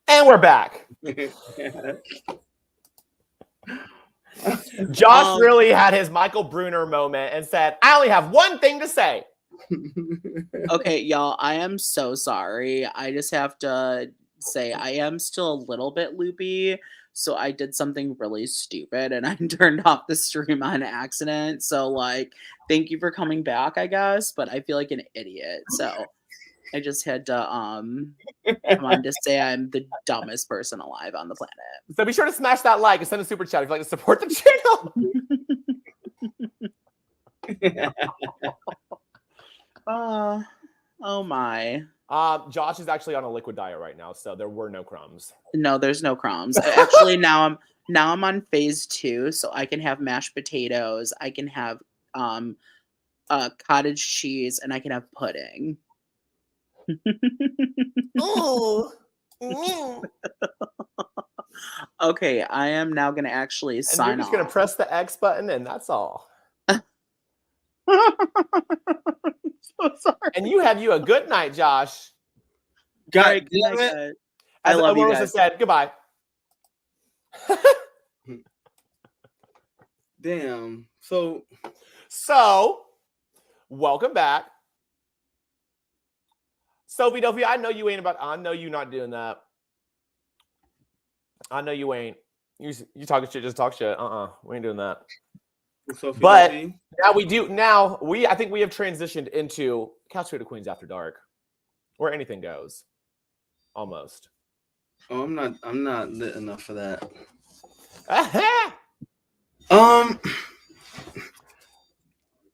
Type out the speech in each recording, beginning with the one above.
And we're back. Josh really had his Michael Brunner moment and said, I only have one thing to say. Okay, y'all, I am so sorry. I just have to say I am still a little bit loopy. So I did something really stupid and I turned off the stream on accident. So like, thank you for coming back, I guess, but I feel like an idiot. So I just had to come on to say I'm the dumbest person alive on the planet. So be sure to smash that like and send a super chat if you'd like to support the channel. Oh my. Josh is actually on a liquid diet right now, so there were no crumbs. No, there's no crumbs. Actually, now I'm on phase 2, so I can have mashed potatoes, I can have cottage cheese, and I can have pudding. Ooh. Okay, I am now gonna actually sign off. And you're just gonna press the X button, and that's all. So sorry. And you have a good night, Josh. God damn it. As Amorosa said, goodbye. Damn. So, welcome back. Sophie Dopey, I know you not doing that. I know you ain't. You talking shit, just talk shit. We ain't doing that. Sophie but Dopey. now we do. I think we have transitioned into Couch Potato Queens After Dark, where anything goes. Almost. Oh, I'm not lit enough for that.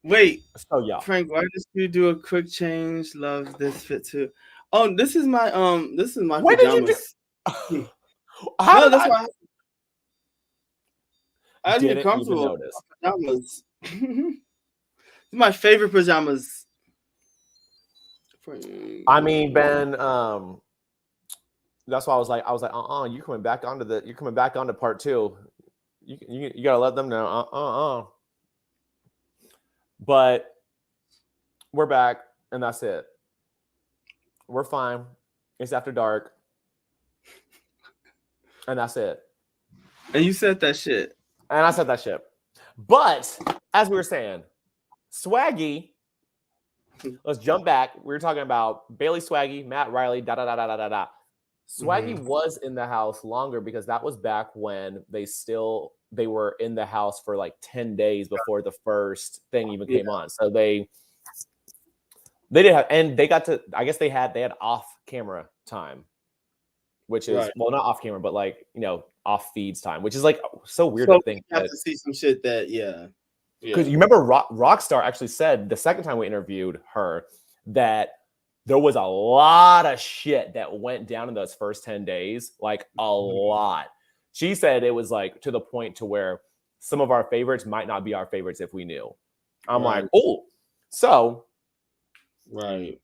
Wait. So yeah, Frank, why did you do a quick change? Love this fit too. Oh, this is my What pajamas. did you do? No, that's why I didn't didn't comfortable even notice. Pajamas. My favorite pajamas. I mean, Ben, that's why I was like, you're coming back onto part 2. You gotta let them know. But we're back, and that's it. We're fine. It's after dark. And that's it. And you said that shit. And I said that shit. But as we were saying, Swaggy, let's jump back. We were talking about Bailey Swaggy, Matt Riley, da. Swaggy was in the house longer because that was back when they were in the house for like 10 days before the first thing even came on. So they did have, and they got to, I guess they had off camera time, which is well, not off camera, but like, off feeds time, which is like so weird to think. You have to see some shit that, because you remember Rockstar actually said the second time we interviewed her that there was a lot of shit that went down in those first 10 days, like a lot. She said it was like to the point to where some of our favorites might not be our favorites if we knew. I'm like, oh, so. Right.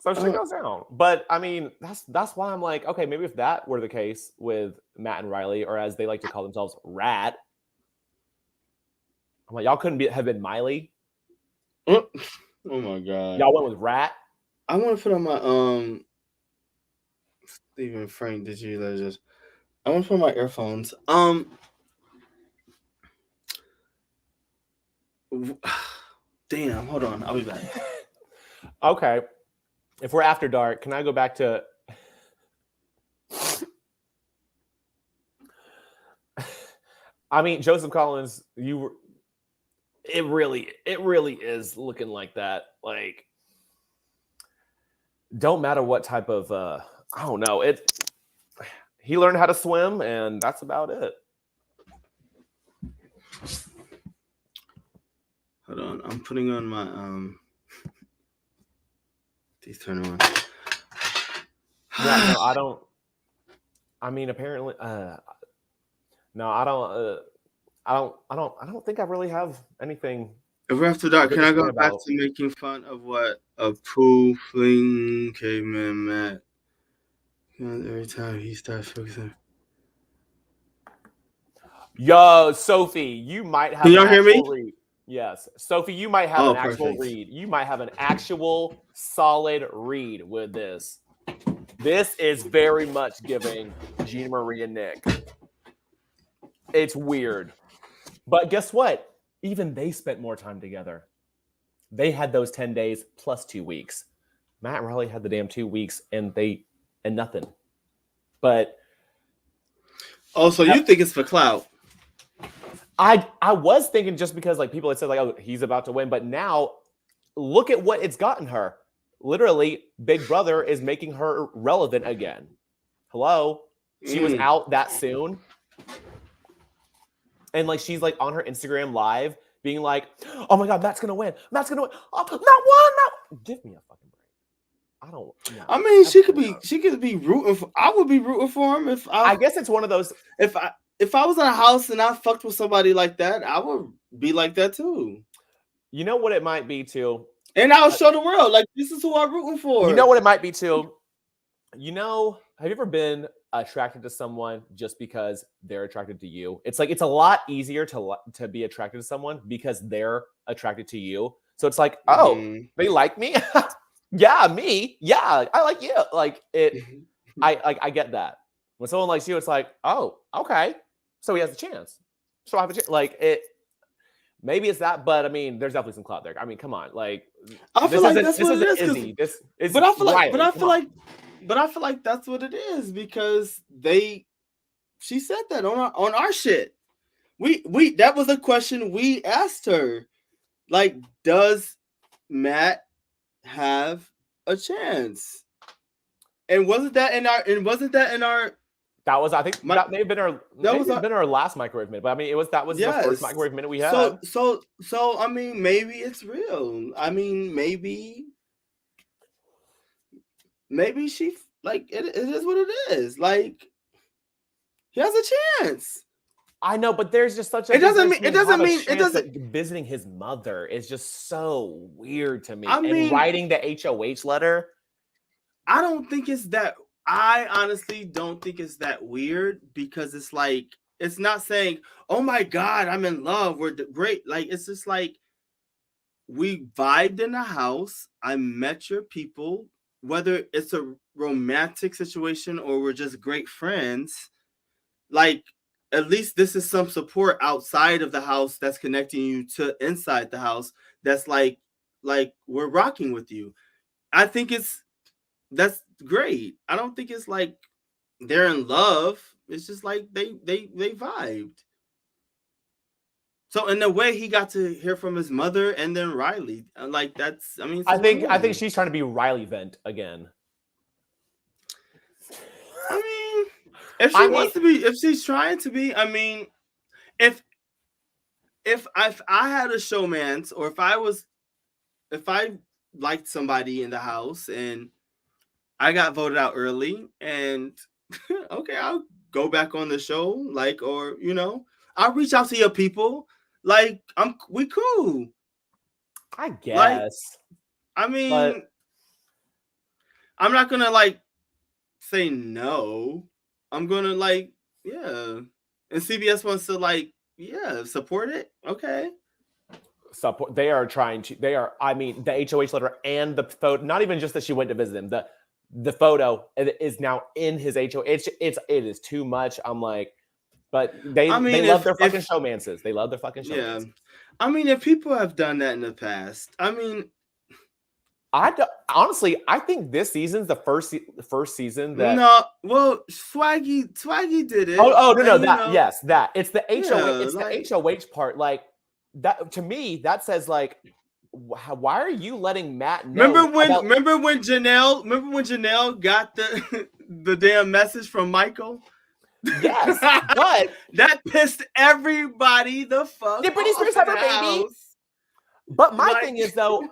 So shit goes down. But I mean, that's why I'm like, okay, maybe if that were the case with Matt and Riley, or as they like to call themselves, Rat. I'm like, y'all couldn't have been Miley. Oh my god. Y'all went with Rat. I want to put on my Stephen Frank, did you just I want to put on my earphones. Damn, hold on. I'll be back. Okay. If we're after dark, can I go back to I mean, Joseph Collins, it really is looking like that. Like, don't matter what type of I don't know. He learned how to swim, and that's about it. Hold on, I'm putting on my These turn on. Yeah, no, I don't. I mean, apparently, no, I don't think I really have anything. If we're after dark, can I go back to making fun of what a poo fling caveman Matt? Every time he starts focusing. Yo, Sophie, you might have. Can y'all hear me? Read. Yes, Sophie, you might have an actual read. You might have an actual solid read with this. This is very much giving Gina Marie and Nick. It's weird. But guess what? Even they spent more time together. They had those 10 days plus 2 weeks. Matt and Riley had the damn 2 weeks and nothing. But so you think it's for clout? I was thinking just because like people had said like, oh, he's about to win, but now look at what it's gotten her. Literally, Big Brother is making her relevant again. Hello, she was out that soon, and like she's like on her Instagram live, being like, "Oh my God, Matt's gonna win! Matt's gonna win! Oh, not one! Not give me a fucking break! I don't. No, I mean, she could be rooting for. I would be rooting for him if I guess it's one of those. If I was in a house and I fucked with somebody like that, I would be like that too. You know what it might be too? And I'll show the world, like, this is who I'm rooting for. You know what it might be too? You know, have you ever been attracted to someone just because they're attracted to you? It's like, it's a lot easier to be attracted to someone because they're attracted to you. So it's like, oh, they like me? Yeah, me. Yeah, I like you. Like it, I get that. When someone likes you, it's like, oh, okay. So he has a chance. So I have a chance. Like it, maybe it's that, but I mean, there's definitely some clout there. I mean, come on, like I feel like that's what it is. Izzy. This is, but I feel like that's what it is because she said that on our shit. We that was a question we asked her. Like, does Matt have a chance? And wasn't that in our that was, I think that may have been our last microwave minute, but I mean that was the first microwave minute we had. So I mean, maybe it's real. I mean, maybe she, like, it is what it is. Like, he has a chance. I know, but there's just such a. It doesn't mean visiting his mother is just so weird to me. I mean, and writing the HOH letter. I honestly don't think it's that weird because it's like, it's not saying, oh my God, I'm in love, we're great. Like, it's just like, we vibed in the house. I met your people, whether it's a romantic situation or we're just great friends. Like, at least this is some support outside of the house that's connecting you to inside the house. That's like we're rocking with you. I think that's great. I don't think it's like they're in love. It's just like they vibed. So in a way, he got to hear from his mother and then Riley. Like, that's, I mean, I think she's trying to be Riley vent again. I mean, if she wants to be, if she's trying to be, I mean, if I had a showmance, or if I liked somebody in the house and I got voted out early, and okay, I'll go back on the show, like, or, you know, I'll reach out to your people, like, we cool. I guess. Like, I mean, but I'm not gonna like say no. I'm gonna like, yeah. And CBS wants to like, yeah, support it. Okay. Support. They are trying to. They are. I mean, the HOH letter and the photo. Not even just that she went to visit him. The photo is now in his HOH. It is too much. I'm like, but they love their fucking showmances. They love their fucking showmances. Yeah. I mean, if people have done that in the past, I mean, honestly, I think this season's the first season that. No, well, Swaggy did it. Oh no, that, you know, yes, that it's the HOH. Yeah, it's like, the HOH part. Like that to me, that says like, why are you letting Matt know? Remember when Janelle got the damn message from Michael? Yes, but that pissed everybody the fuck. Did Britney Spears have her baby? But my thing is though,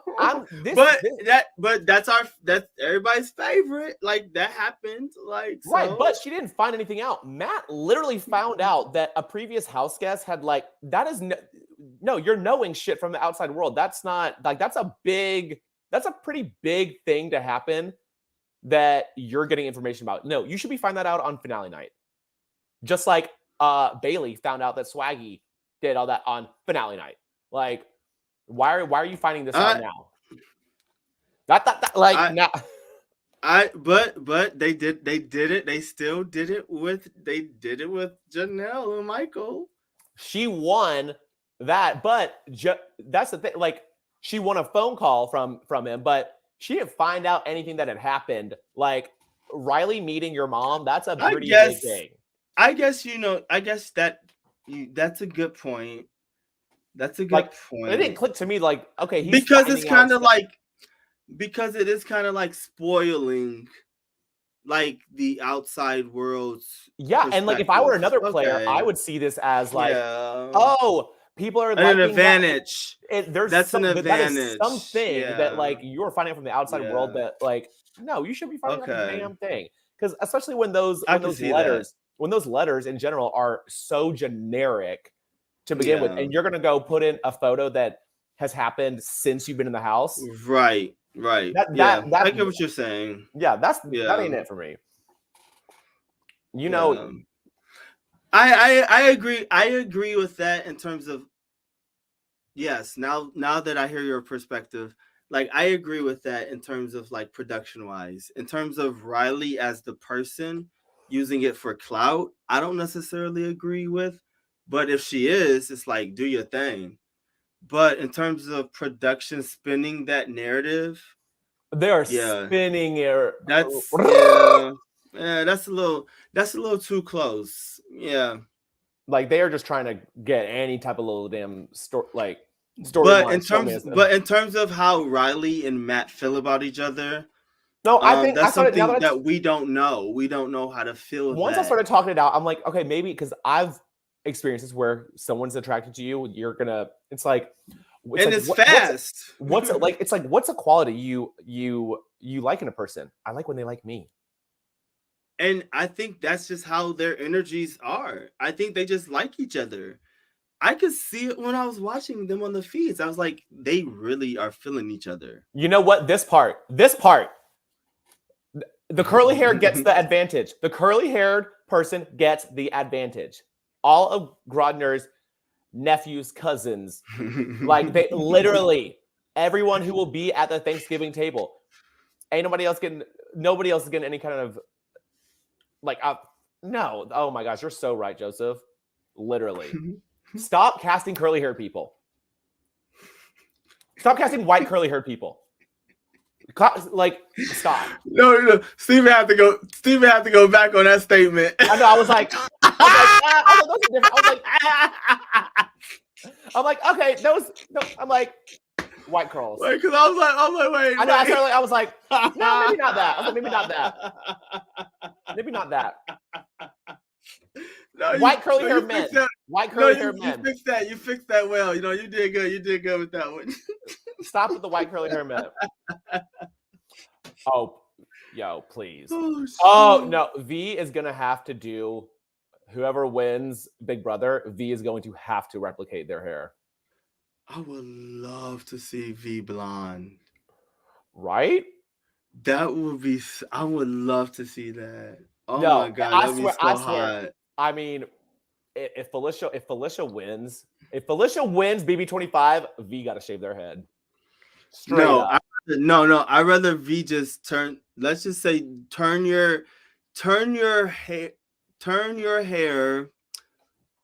that's everybody's favorite. Like, that happened. Like, so. Right, but she didn't find anything out. Matt literally found out that a previous house guest had like, that is no, you're knowing shit from the outside world. That's not like, that's a pretty big thing to happen that you're getting information about. No, you should be finding that out on finale night. Just like Bailey found out that Swaggy did all that on finale night. Like, why are you finding this out now? Now. but they did it. They still did it with Janelle and Michael. She won that, but that's the thing. Like, she won a phone call from him, but she didn't find out anything that had happened. Like, Riley meeting your mom, that's a pretty big thing. I guess that's a good point. That's a good point. It didn't click to me like, okay, because it's kind of like, because it is kind of like spoiling like the outside world. Yeah, and like if I were another player, I would see this as like, oh, people are an advantage. That's an advantage. That is something that like you're finding out from the outside world that like, no, you should be finding out the damn thing. Because especially when those letters in general are so generic to begin with, and you're gonna go put in a photo that has happened since you've been in the house. Right. I get what you're saying. Yeah, that ain't it for me. You know, I agree. I agree with that in terms of, yes. Now that I hear your perspective, like I agree with that in terms of like production wise. In terms of Riley as the person using it for clout, I don't necessarily agree with. But if she is, it's like, do your thing. But in terms of production spinning that narrative, they are spinning it. That's that's a little too close. Yeah. Like they are just trying to get any type of little damn story But in terms of how Riley and Matt feel about each other, no, I think that's something that we don't know. We don't know how to feel. Once I started talking it out, I'm like, okay, maybe because I've experiences where someone's attracted to you, you're gonna. It's like, it's fast. What's it like? It's like, what's a quality you like in a person? I like when they like me. And I think that's just how their energies are. I think they just like each other. I could see it when I was watching them on the feeds. I was like, they really are feeling each other. You know what? This part. The curly hair gets the advantage. The curly-haired person gets the advantage. All of Grodner's nephews, cousins, like they literally, everyone who will be at the Thanksgiving table, nobody else is getting any kind of like, no. Oh my gosh, you're so right, Joseph. Literally. Stop casting curly-haired people. Stop casting white curly-haired people. Like, stop. No. Steven had to go back on that statement. I know. I was like, those are different. I'm like, okay, those. No, I'm like, white curls. Wait, because I was like, wait. I know. I was like, no, maybe not that. I was like, maybe not that. Maybe not that. No, white curly haired men. White curly haired men. You fixed that well. You know, you did good. You did good with that one. Stop with the white curly haired men. Oh, yo, please. Oh no, V is gonna have to do. Whoever wins Big Brother, V is going to have to replicate their hair. I would love to see V blonde. Right? That would be. I would love to see that. Oh my god, that would be so hot. I mean, if Felicia wins BB25, V got to shave their head. Straight up. No. I'd rather V just turn. Let's just say turn your hair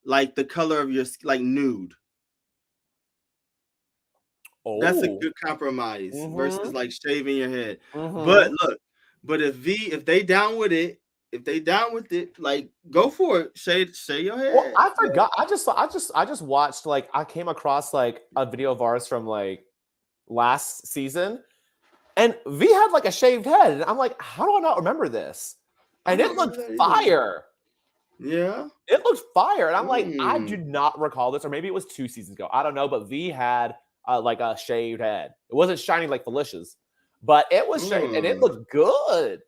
like the color of your, like nude. Oh. That's a good compromise versus like shaving your head. But look, if they down with it, like go for it. Shave your head. Well, I forgot. I just watched, like, I came across like a video of ours from like last season, and V had like a shaved head, and I'm like, how do I not remember this? And it looked fire. Yeah, it looked fire, and I'm like, I do not recall this, or maybe it was 2 seasons ago. I don't know, but V had like a shaved head. It wasn't shiny like Felicia's, but it was shaved, and it looked good.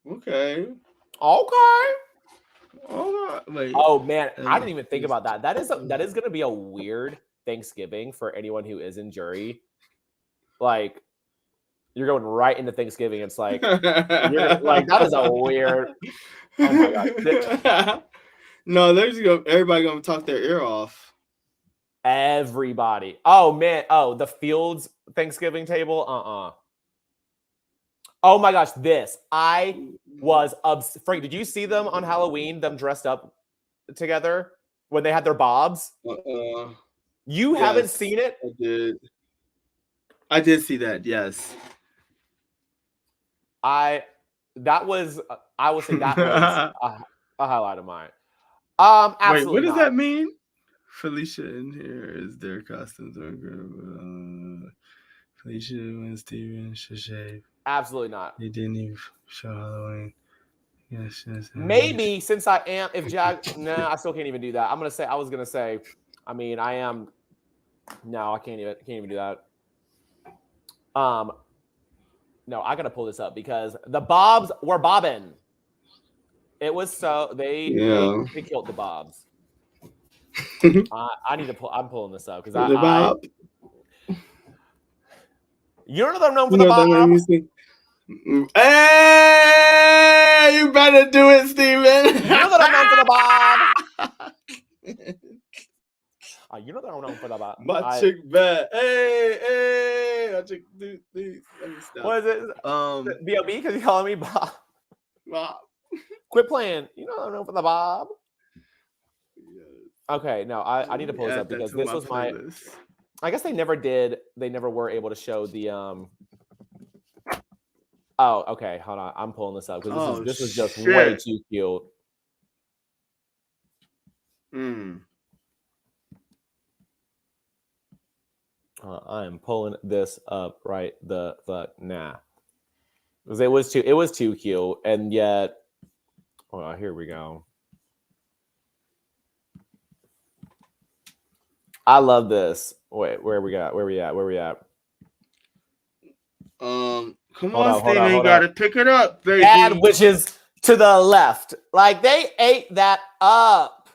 Okay. Wait. Oh man, I didn't even think about that. That is going to be a weird Thanksgiving for anyone who is in jury. Like, you're going right into Thanksgiving. It's like, that is a weird. Oh my god. No, everybody gonna talk their ear off. Everybody. Oh man. Oh, the Fields Thanksgiving table. Oh my gosh, I was Frank, did you see them on Halloween? Them dressed up together when they had their bobs? You haven't seen it? I did see that. Yes. I will say that was a highlight of mine. Absolutely. Wait, what does not. that mean? Felicia in here is their costumes are good. Felicia and Steven should shave. Absolutely not. They didn't even show Halloween. Yes. Maybe since I am, if Jag, I still can't even do that. I was gonna say, I mean, I am. No, I can't even do that. No, I gotta pull this up because the bobs were bobbing. It was so they killed the bobs. I need to pull. I'm pulling this up because the bob. You don't know that I'm known for the bob. Hey, you better do it, Steven. You know that I'm known for the bob. You know that I'm known for the bob. My chick bad. Hey, my chick. Let me stop. What is it? B.O.B. because you're calling me Bob. Bob. Quit playing. You know that I'm known for the bob. Yes. Okay, no, I need to pull this up because this was my. I guess they never were able to show the Oh, okay. Hold on. I'm pulling this up because this is just way too cute. I am pulling this up right the fuck now. Because it was too cute, and yet, oh, here we go. I love this. Wait, where we at? Come on, Steven, you gotta pick it up, baby. Dad, which is to the left. Like they ate that up.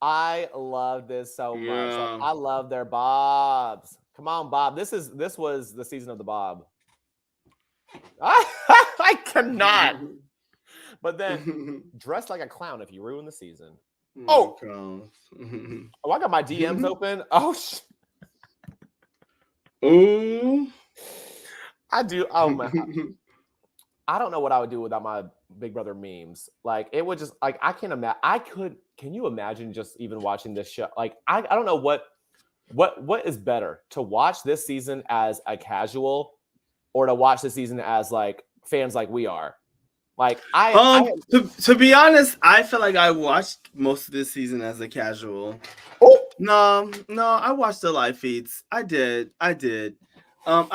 I love this so much. Like, I love their bobs. Come on, Bob. This was the season of the Bob. I cannot. But then dress like a clown if you ruin the season. Oh, I got my DMs open. Oh, ooh. I do. Oh my! I don't know what I would do without my Big Brother memes. Like it would just like I can't imagine. Can you imagine just even watching this show? Like I don't know what is better to watch this season as a casual or to watch this season as like fans like we are. Like to be honest, I feel like I watched most of this season as a casual. Oh no, I watched the live feeds. I did. I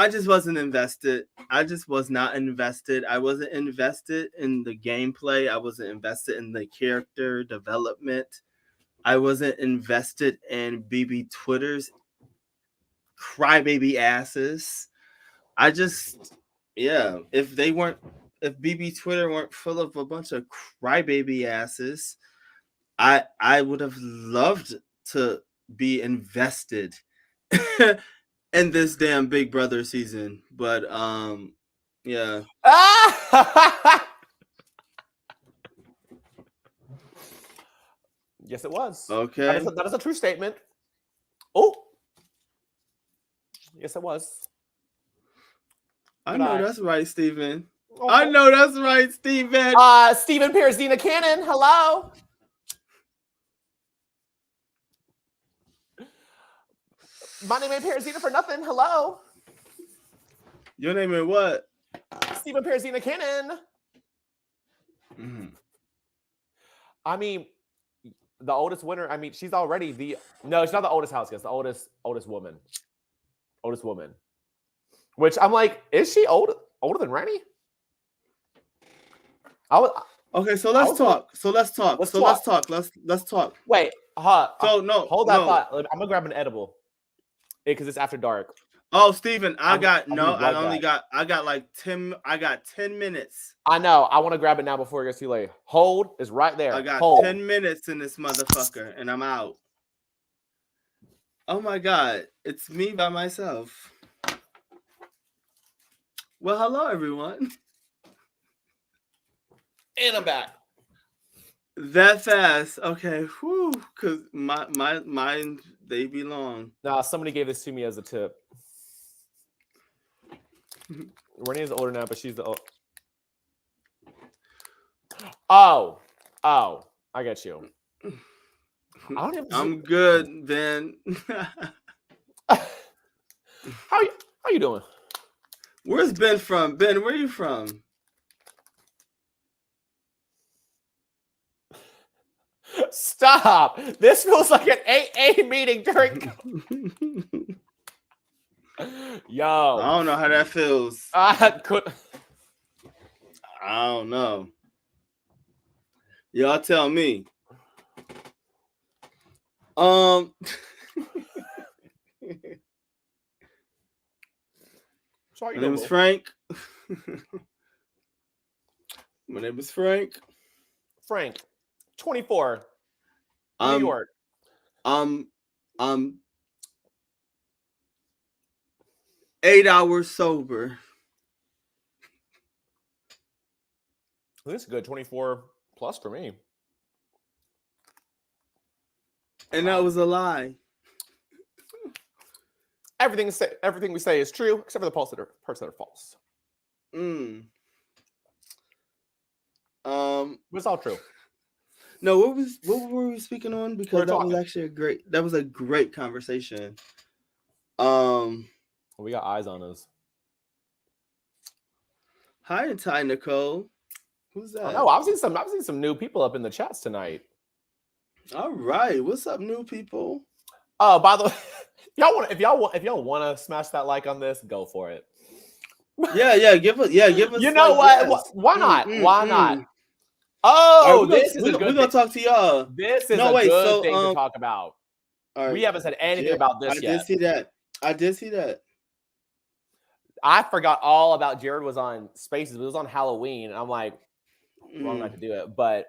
just wasn't invested. I just was not invested. I wasn't invested in the gameplay. I wasn't invested in the character development. I wasn't invested in BB Twitter's crybaby asses. I just, if BB Twitter weren't full of a bunch of crybaby asses, I would have loved to be invested in this damn Big Brother season. But yeah. Yes, it was. Okay. That is a true statement. Oh. Yes, it was. I know that's right, Steven. Okay. I know that's right, Steven. Steven Pierzina Cannon, hello. My name ain't Pierzina for nothing. Hello. Your name is what? Steven Pierzina Cannon. Mm-hmm. I mean, the oldest winner. I mean, she's already no, she's not the oldest house guest. The oldest woman. Oldest woman. Which I'm like, is she older than Rennie? Okay, so let's talk. Let's talk. Wait, So no, hold that thought. I'm gonna grab an edible because it's after dark. Oh, Steven, I got like 10 minutes. I know. I want to grab it now before it gets too late. Hold is right there. I got Hold. 10 minutes in this motherfucker and I'm out. Oh my God, it's me by myself. Well, hello everyone. And I'm back. That fast. Okay. Whew. Cause mine they belong. Nah, somebody gave this to me as a tip. Renee's older now, but she's the old. Oh, I get you. I'm good, Ben. How you doing? Where's Ben from? Ben, where are you from? Stop! This feels like an AA meeting during. Yo, I don't know how that feels. I could. I don't know. Y'all tell me. So how you My doing, name is bro? Frank. My name is Frank. Frank, 24, New Um, York. I'm 8 hours sober. This is good. 24 plus for me. And that was a lie. Everything we say is true, except for the parts that are false. But it's all true. No, what were we speaking on? Because that was talking. actually a great conversation. We got eyes on us. Hi, Ty Nicole. Who's that? No, I've seen some new people up in the chats tonight. All right, what's up, new people? Oh, by the way, if y'all want to smash that like on this, go for it. Yeah, give us. You know what? Yes. Why not? Why not? Oh, right, we're gonna talk to y'all. This is a good thing to talk about. Right, we haven't said anything about this yet. I did see that. I forgot all about Jared was on Spaces. It was on Halloween, and I'm like, wrong night to do it. But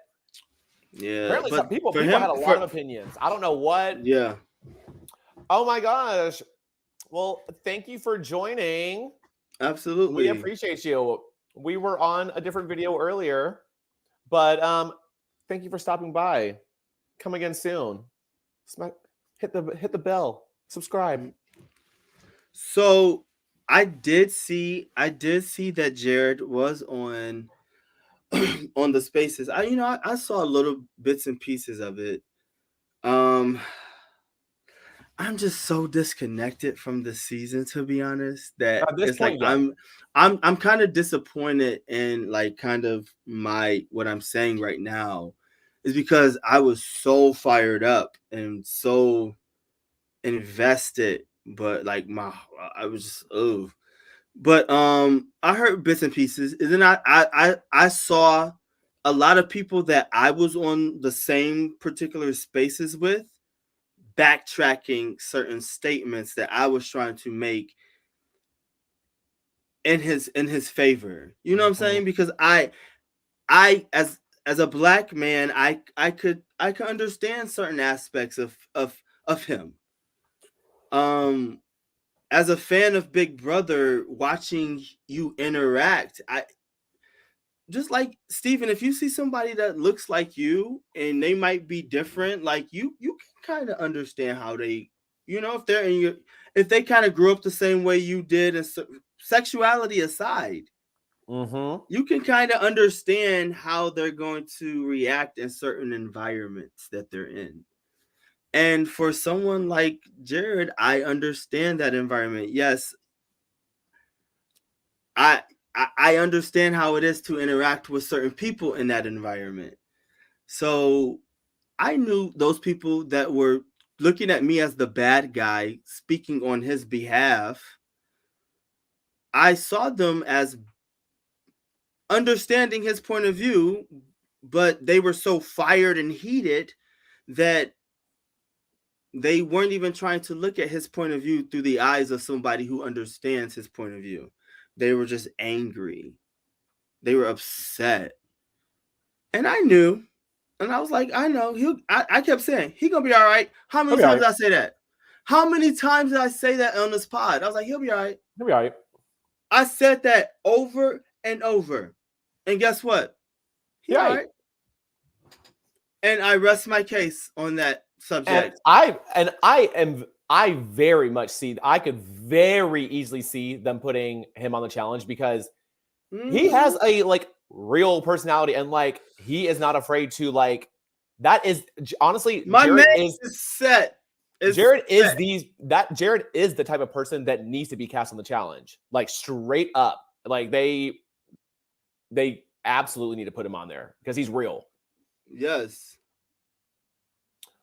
yeah, apparently some people had a lot of opinions. I don't know what. Yeah. Oh my gosh. Well, thank you for joining. Absolutely. We appreciate you. We were on a different video earlier, but thank you for stopping by. Come again soon. Hit the bell. Subscribe. So I did see that Jared was on the Spaces. I saw little bits and pieces of it. I'm just so disconnected from the season, to be honest, that it's point, like I'm kind of disappointed in like kind of what I'm saying right now is because I was so fired up and so invested, but like I was just But I heard bits and pieces, and then I saw a lot of people that I was on the same particular Spaces with backtracking certain statements that I was trying to make in his favor. You know what I'm saying? Because I as a black man, I could understand certain aspects of him. As a fan of Big Brother, watching you interact, just like Steven, if you see somebody that looks like you and they might be different, like you can kind of understand how they, if they kind of grew up the same way you did, and sexuality aside, you can kind of understand how they're going to react in certain environments that they're in. And for someone like Jared, I understand that environment. Yes, I understand how it is to interact with certain people in that environment. So I knew those people that were looking at me as the bad guy speaking on his behalf. I saw them as understanding his point of view, but they were so fired and heated that they weren't even trying to look at his point of view through the eyes of somebody who understands his point of view. They were just angry. They were upset. And I knew. And I was like, I know. I kept saying, he's going to be all right. How many times did I say that? How many times did I say that on this pod? I was like, he'll be all right. He'll be all right. I said that over and over. And guess what? He's all right. And I rest my case on that subject. And I am I could very easily see them putting him on the challenge because he has a like real personality and like he is not afraid to like. That is honestly, My Jared man is set. Jared is the type of person that needs to be cast on the challenge, like straight up. Like they absolutely need to put him on there because he's real. Yes.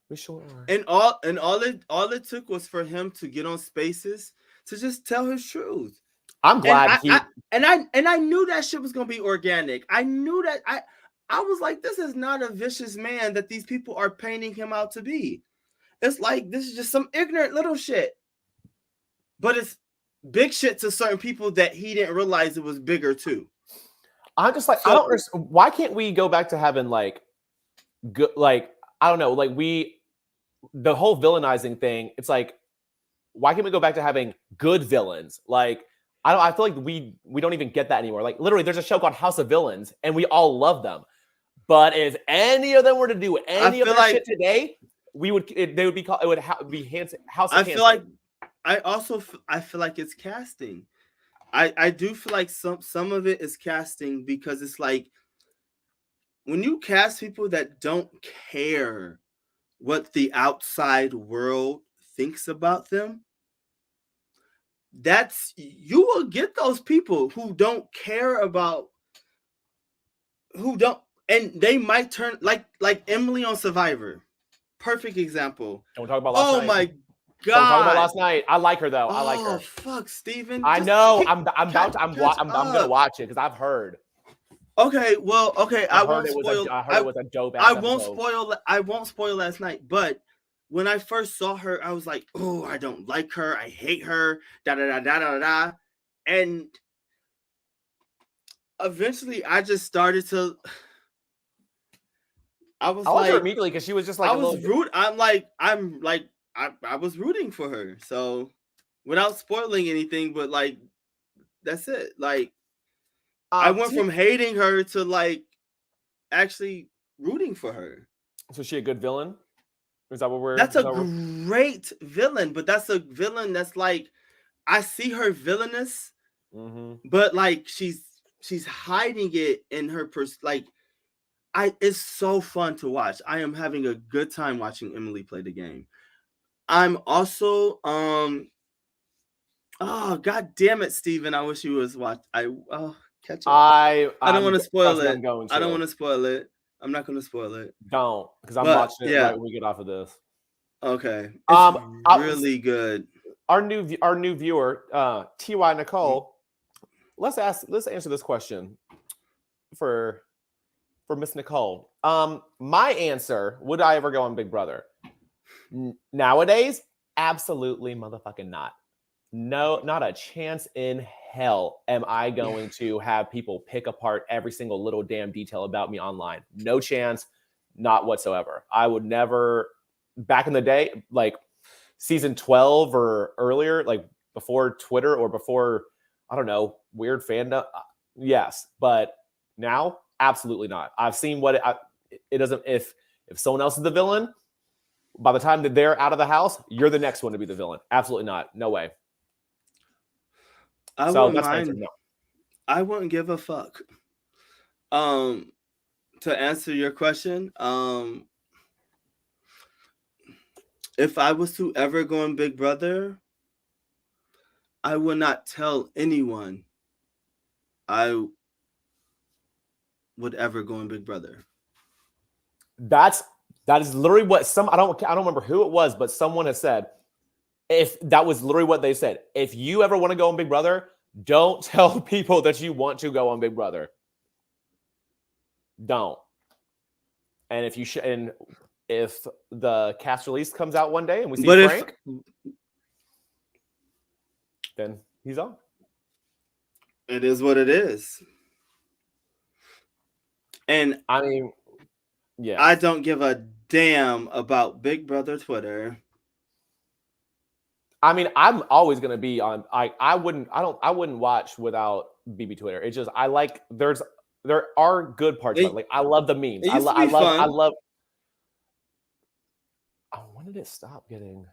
We sure are. And all it took was for him to get on Spaces to just tell his truth. I'm glad I knew that shit was gonna be organic. I knew that I was like, this is not a vicious man that these people are painting him out to be. It's like this is just some ignorant little shit. But it's big shit to certain people that he didn't realize it was bigger too. I'm just like, I don't understand. Why can't we go back to having like good, like, I don't know, like the whole villainizing thing, it's like, why can't we go back to having good villains? Like, I feel like we don't even get that anymore. Like, literally, there's a show called House of Villains, and we all love them. But if any of them were to do any of that shit today, they would be called, it would be House of Cancer. I feel like it's casting. I do feel like some of it is casting because it's like when you cast people that don't care what the outside world thinks about them, you will get those people who don't care about and they might turn like Emily on Survivor. Perfect example. Don't talk about last night. Oh my God. Don't talk about last night. I like her though. I like her. Oh fuck, Steven. I know. I'm gonna watch it because I've heard. Okay, well, okay. I won't spoil last night, but when I first saw her, I was like, oh, I don't like her. I hate her. Da da da da da da. And eventually, I just started to. I liked her immediately because she was just like I was rooting for her. So without spoiling anything, but like that's it. Like I went from hating her to like actually rooting for her. So is she a good villain? Is that what we're? That's a great villain, but that's a villain that's like I see her villainous, but like she's hiding it in her it's so fun to watch. I am having a good time watching Emily play the game. I'm also oh god damn it, Steven. I wish you was catch up. I don't want to spoil it. I don't want to spoil it. I'm not going to spoil it. Don't, because I'm watching it right when we get off of this. Okay. It's really good. Our new viewer, Ty Nicole. Let's answer this question for Miss Nicole. My answer: would I ever go on Big Brother? Nowadays, absolutely motherfucking not. No, not a chance in hell am I going to have people pick apart every single little damn detail about me online. No chance, not whatsoever. I would never, back in the day, like season 12 or earlier, like before Twitter or before, I don't know, weird fandom. Yes, but now, absolutely not. I've seen what it doesn't, if someone else is the villain, by the time that they're out of the house, you're the next one to be the villain. Absolutely not. No way. I wouldn't give a fuck. To answer your question, if I was to ever go on Big Brother, I would not tell anyone I would ever go on Big Brother. That is literally what I don't remember who it was, but someone has said. If that was literally what they said, if you ever want to go on Big Brother, don't tell people that you want to go on Big Brother. Don't. And if the cast release comes out one day and we see Frank, then he's on. It is what it is. And I mean, yeah, I don't give a damn about Big Brother Twitter. I mean, I'm always gonna be on. I wouldn't watch without BB Twitter. It's just there are good parts of it. Like I love the memes. I love. Oh, when did it stop getting?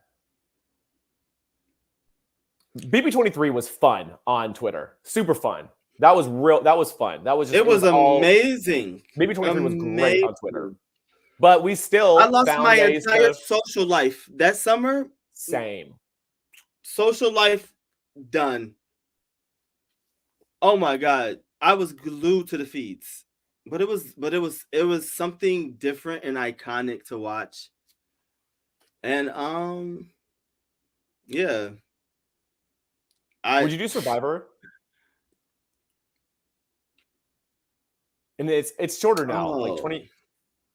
BB23 was fun on Twitter. Super fun. That was real. That was fun. That was just. It was amazing. BB23 was great on Twitter. But we still I lost found my ways entire to... social life that summer. Same. Social life done. Oh my God. I was glued to the feeds. But it was something different and iconic to watch. And yeah. Would you do Survivor? And it's shorter now, like 20.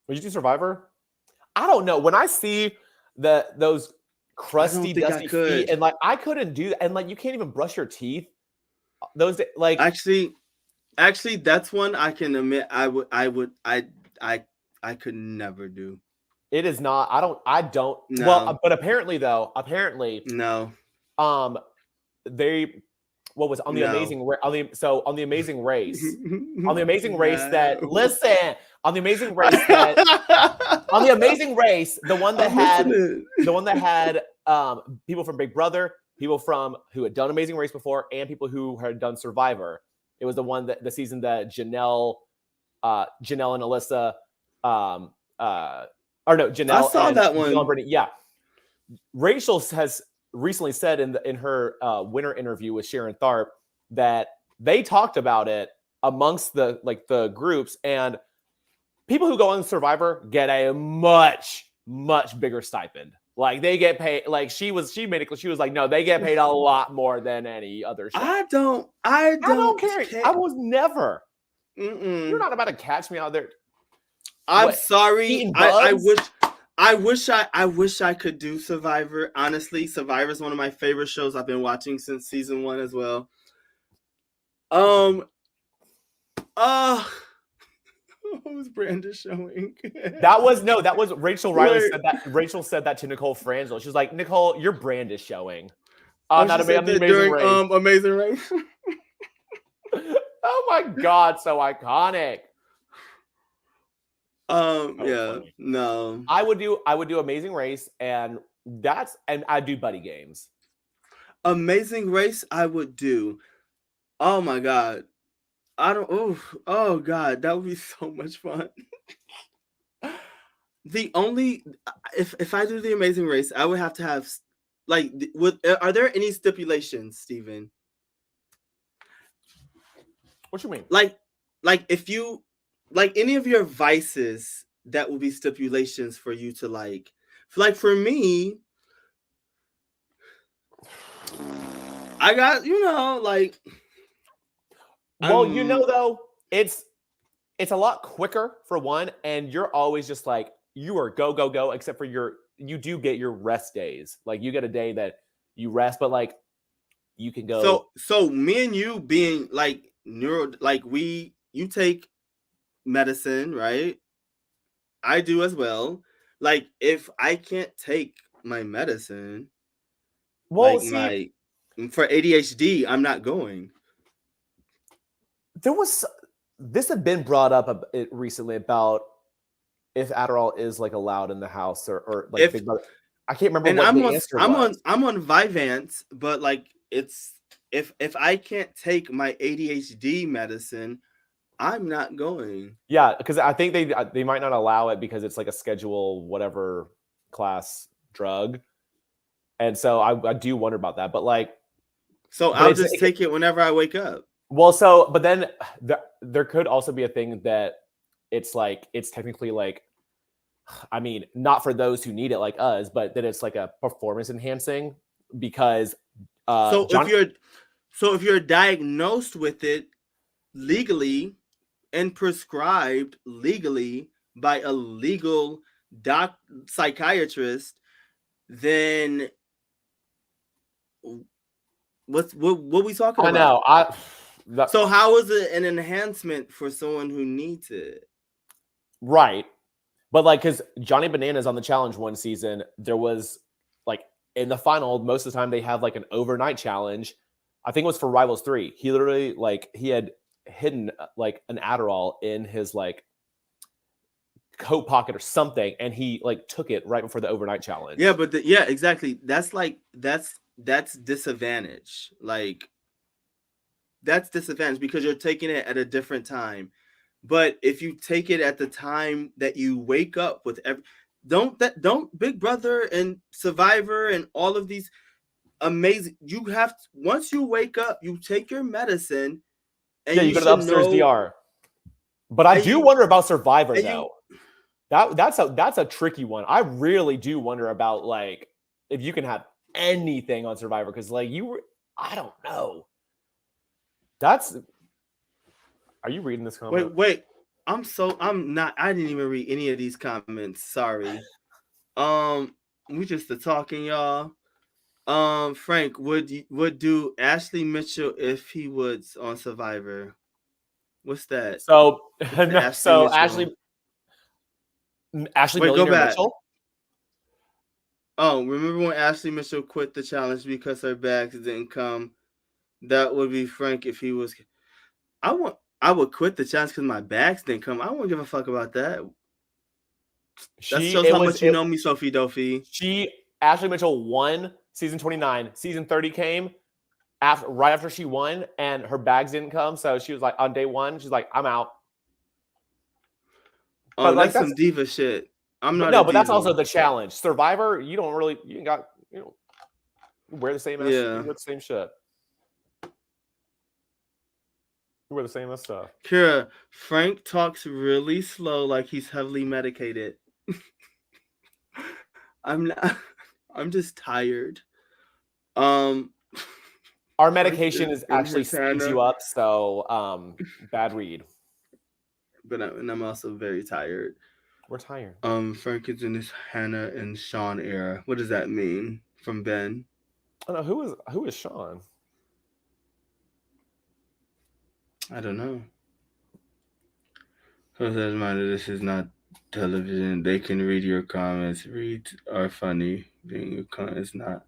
Would you do Survivor? I don't know. When I see those crusty, dusty feet, and like I couldn't do that, and like you can't even brush your teeth. Those like actually, that's one I can admit I could never do. It is not. I don't. No. Well, but apparently no. They what was on the Amazing on the Amazing Race on the Amazing Race that listen on the Amazing Race that on the Amazing Race the one that had people from Big Brother, people from who had done Amazing Race before, and people who had done Survivor. It was the one that the season that Janelle and Alyssa or no Janelle. I saw that one. Brittany, yeah, Rachel has recently said in her winter interview with Sharon Tharp that they talked about it amongst the groups, and people who go on Survivor get a much bigger stipend. Like they get paid. Like she was like, no, they get paid a lot more than any other show. I don't care. I was never. You're not about to catch me out there. I'm sorry. I wish I could do Survivor. Honestly, Survivor is one of my favorite shows I've been watching since season 1 as well. What was Brandon showing? That was Rachel Riley said that. Rachel said that to Nicole Frangel. She was like, Nicole, your brand is showing. Not Amazing Race. Amazing Race. Oh my God, so iconic. Funny. No. I would do Amazing Race, and I'd do buddy games. Amazing Race, I would do. Oh my God. Oh God, that would be so much fun. The only if I do the Amazing Race, I would have to have are there any stipulations, Steven? What you mean? Like if you any of your vices that will be stipulations for you to like for me, I got well, though, it's a lot quicker for one, and you're always just like you are go, except for you do get your rest days. Like you get a day that you rest, but like you can go. So me and you being like you take medicine, right? I do as well. Like if I can't take my medicine, well, for ADHD, I'm not going. This had been brought up recently about if Adderall is like allowed in the house or like Big Brother. I can't remember what the answer was. I'm on Vyvanse, but like it's if I can't take my ADHD medicine, I'm not going. Yeah, because I think they might not allow it because it's like a Schedule whatever class drug, and so I do wonder about that. But like, I'll just take it whenever I wake up. Well, but then there could also be a thing that it's technically like, I mean, not for those who need it like us, but that it's like a performance enhancing because. If you're diagnosed with it legally and prescribed legally by a legal psychiatrist, then what we talking about? I know. So how is it an enhancement for someone who needs it? Right. But like, because Johnny Bananas on the challenge one season, there was like in the final, most of the time they have like an overnight challenge. I think it was for Rivals 3. He literally he had hidden like an Adderall in his like coat pocket or something, and he like took it right before the overnight challenge. Yeah, but exactly. That's that's disadvantage. Like that's disadvantage because you're taking it at a different time. But if you take it at the time that you wake up with don't Big Brother and Survivor and all of these amazing, you have to, once you wake up, you take your medicine and Yeah, you go to the upstairs DR. But I do wonder about Survivor though. That's a tricky one. I really do wonder about like if you can have anything on Survivor because like I don't know. Are you reading this comment? Wait. I'm not. I didn't even read any of these comments. Sorry. We just talking, y'all. Frank, would do Ashley Mitchell if he was on Survivor? What's that? So Ashley Wait, Millionaire Mitchell. Oh, remember when Ashley Mitchell quit the challenge because her bags didn't come? That would be Frank if he was. I would quit the challenge because my bags didn't come. I don't give a fuck about that. That shows how much you know me, Sophie Dophie. Ashley Mitchell won season 29. Season 30 came right after she won, and her bags didn't come. So she was like, on day one, she's like, I'm out. Oh, but like, that's some diva shit. I'm not. No, but that's also the challenge. Survivor, you wear the same. You wear the same shit. You wear the same stuff. Kira, Frank talks really slow, like he's heavily medicated. I'm not. I'm just tired. Our medication is actually speeds you up, so bad read. But I'm also very tired. We're tired. Frank is in his Hannah and Sean era. What does that mean from Ben? I don't know who is Sean. I don't know. Who says, "Mind this is not television. They can read your comments. Reads are funny. Being your comments not."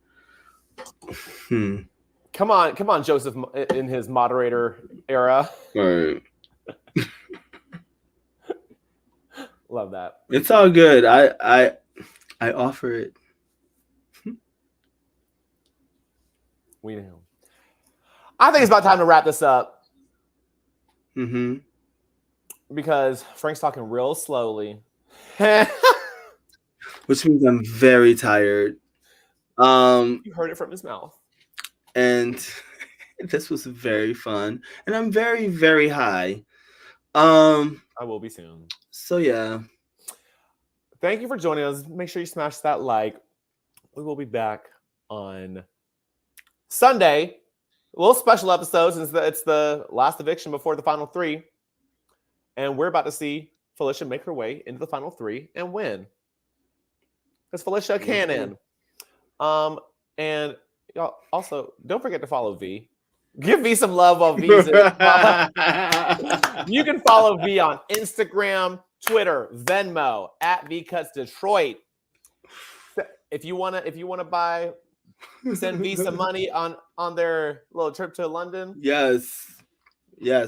Come on, Joseph in his moderator era. All right. Love that. It's all good. I offer it. We know. I think it's about time to wrap this up. Because Frank's talking real slowly. Which means I'm very tired. You heard it from his mouth. And this was very fun. And I'm very, very high. I will be soon. So yeah. Thank you for joining us. Make sure you smash that like. We will be back on Sunday. A little special episode since it's the last eviction before the final three. And we're about to see Felicia make her way into the final three and win. Because Felicia can in. And y'all also don't forget to follow V. Give V some love while V's You can follow V on Instagram, Twitter, Venmo at VCutsDetroit. If you wanna send V some money on their little trip to London. Yes,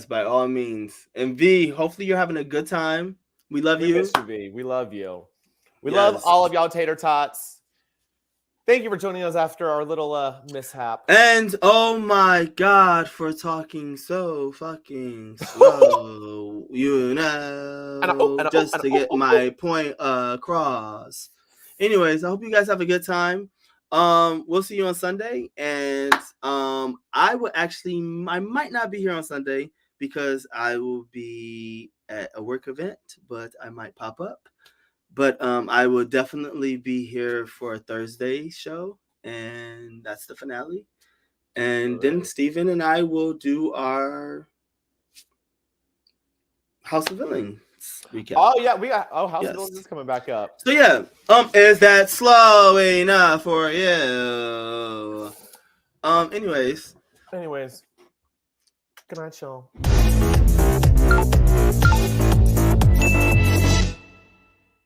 by all means. And V, hopefully you're having a good time. We love you. Miss you, V. We love you. We love all of y'all tater tots. Thank you for joining us after our little mishap. And oh my God, for talking so fucking slow, just to get my point across. Anyways, I hope you guys have a good time. We'll see you on Sunday, and I might not be here on Sunday because I will be at a work event, but I might pop up. But I will definitely be here for a Thursday show, and that's the finale. And then Steven and I will do our House of Villains recap. Oh yeah, House of Villains is coming back up. So yeah, is that slow enough for you? Anyways. Good night, y'all.